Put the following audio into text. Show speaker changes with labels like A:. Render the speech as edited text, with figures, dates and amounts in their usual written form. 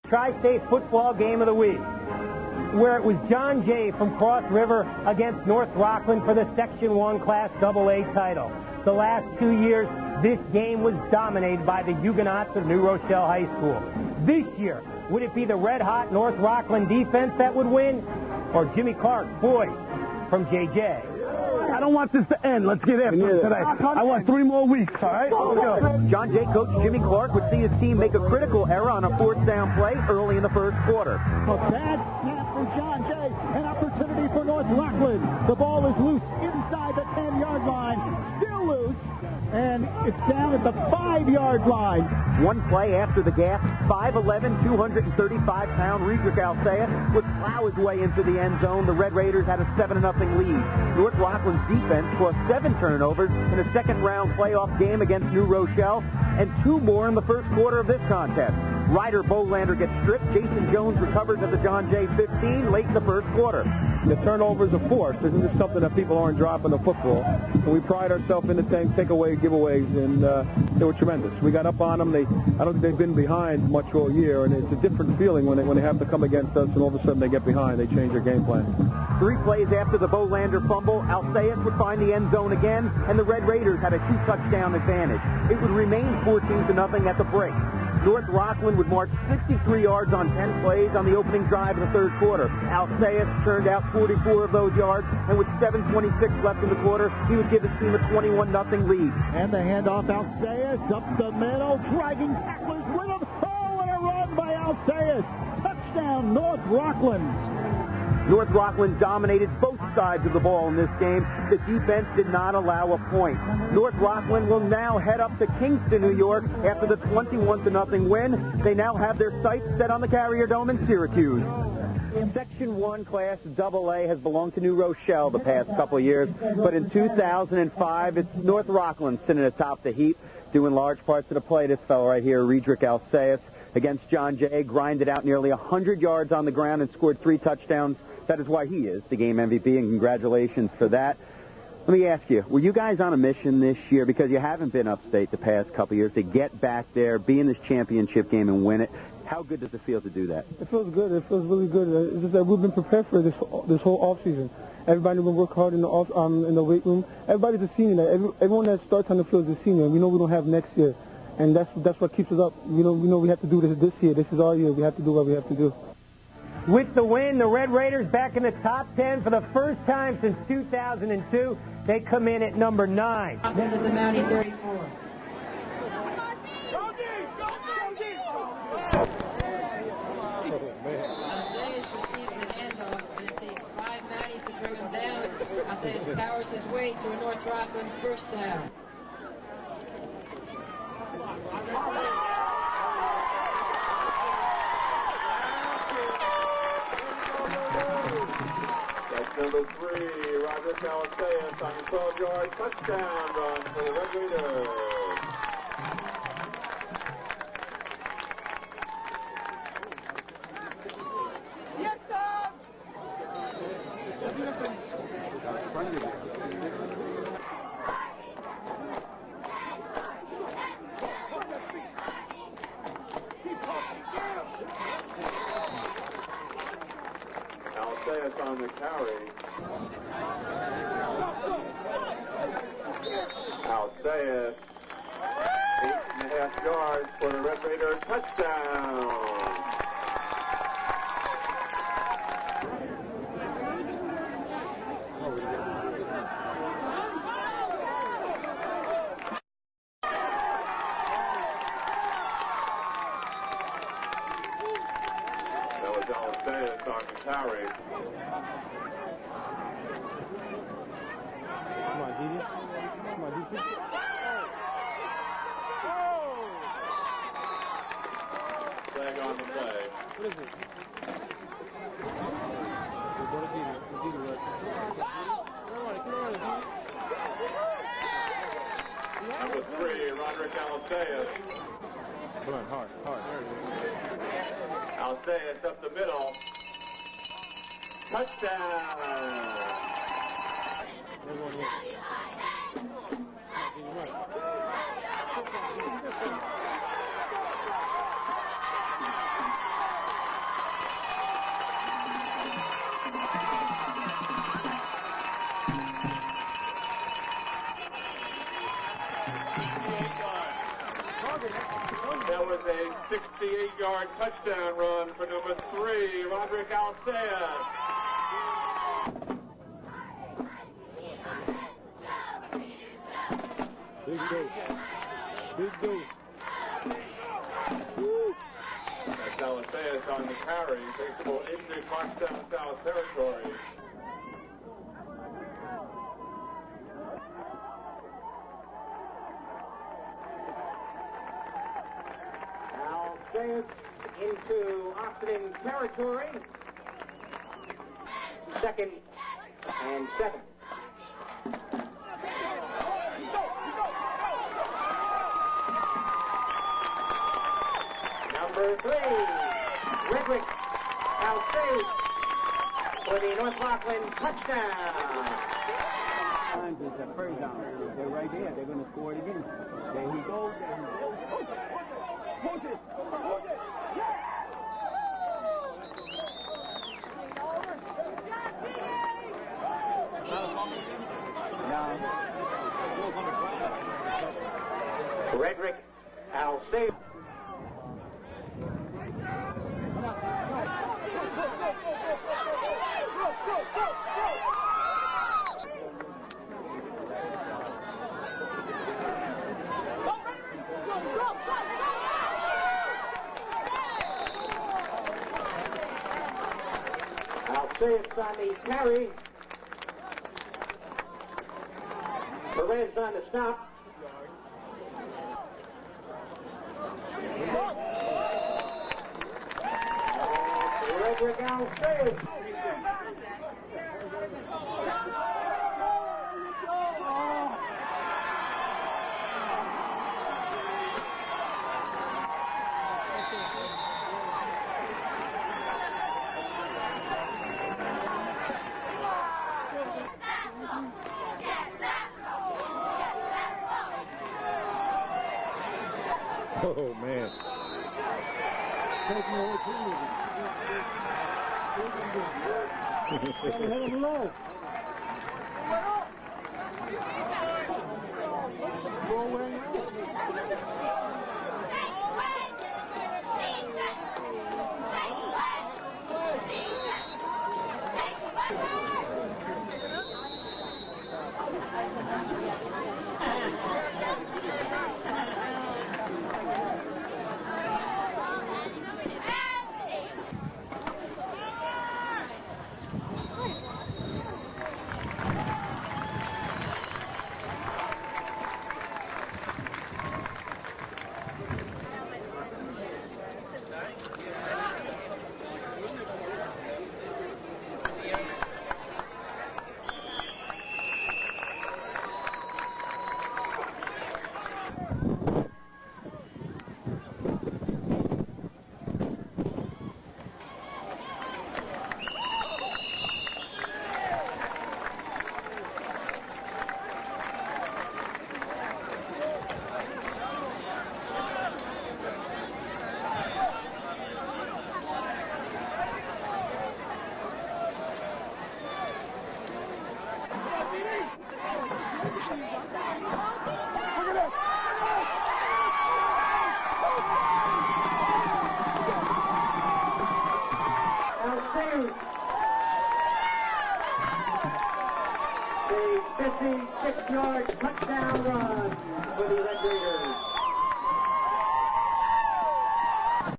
A: Tri-State football game of the week, where it was John Jay from Cross River against North Rockland for the Section 1 Class AA title. The last 2 years, this game was dominated by the Huguenots of New Rochelle High School. This year, would it be the red-hot North Rockland defense that would win, or Jimmy Clark's boys from JJ?
B: I don't want this to end. Let's get after it today. I want 3 more weeks, all right? Let's go.
C: John Jay coach Jimmy Clark would see his team make a critical error on a 4th down play early in the first quarter.
D: A bad snap for John Jay. An opportunity for North Rockland. The ball is loose inside the 10-yard line. Still loose. And it's down at the 5-yard line.
C: One play after the gap, 5'11", 235-pound Riedrick Alceus would plow his way into the end zone. The Red Raiders had a 7-0 lead. North Rockland's defense caused 7 turnovers in a second-round playoff game against New Rochelle, and 2 more in the first quarter of this contest. Ryder Bolander gets stripped. Jason Jones recovers at the John Jay 15 late in the first quarter.
B: The turnovers are forced. Isn't this something that people aren't dropping in football? And we pride ourselves in the takeaway giveaways, and they were tremendous. We got up on them. I don't think they've been behind much all year, and it's a different feeling when they have to come against us, and all of a sudden they get behind. They change their game plan.
C: 3 plays after the Bolander fumble, Alceus would find the end zone again, and the Red Raiders had a 2-touchdown advantage. It would remain 14-0 at the break. North Rockland would march 63 yards on 10 plays on the opening drive of the third quarter. Alceus turned out 44 of those yards, and with 7:26 left in the quarter, he would give his team a 21-0 lead.
D: And the handoff, Alceus up the middle, dragging tacklers with him. Oh, and a run by Alceus. Touchdown, North Rockland.
C: North Rockland dominated both sides of the ball in this game. The defense did not allow a point. North Rockland will now head up to Kingston, New York after the 21-0 win. They now have their sights set on the Carrier Dome in Syracuse. Section 1 Class AA has belonged to New Rochelle the past couple of years, but in 2005, it's North Rockland sitting atop the heap, doing large parts of the play. This fellow right here, Riedrick Alceus, against John Jay, grinded out nearly 100 yards on the ground and scored 3 touchdowns. That is why he is the game MVP, and congratulations for that. Let me ask you, were you guys on a mission this year, because you haven't been upstate the past couple of years, to get back there, be in this championship game and win it? How good does it feel to do that?
B: It feels good. It feels really good. It's just that we've been prepared for this whole off season. Everybody's been working hard in the weight room. Everybody's a senior. Everyone that starts on the field is a senior. We know we don't have next year, and that's what keeps us up. We know we have to do this year. This is our year. We have to do what we have to do.
A: With the win, the Red Raiders back in the top 10 for the first time since 2002. They come in at number 9.
E: Then at the Mountie 34. Alceus receives the handoff, and it takes 5 Mounties to bring him down. Alceus powers his way to a North Rockland first down.
F: Number 3, Riedrick Alceus on the 12-yard touchdown run for the Red Raiders.
D: Yes, sir!
F: Alceus on the carry. Alceus, 8.5 yards for the Red Raiders. Touchdown! That was Alceus on the carry.
B: Come on, Didi. Come on, Didi.
F: Flag on the play.
B: What is it?
F: Number 3, Riedrick Alceus.
B: Come on, hard.
F: Alceus up the middle. Touchdown! a 68-yard touchdown run for number 3, Riedrick Alceus.
B: Big go. Big go.
F: That's Alceus on the carry. Takes the ball into touchdown South territory.
A: Alceus into Austin territory. 2nd and 7. Number 3, Riedrick Alceus for the North Rockland touchdown.
C: It's a first down. They're right there. They're going to score it again. There he goes. There he goes. Push it. Push it.
A: Riedrick Alceus. Alceus on the carry. Perez on the stop. Riedrick Alceus.
B: Oh, man. Let him low.
A: The 56-yard touchdown run for the Red Raiders.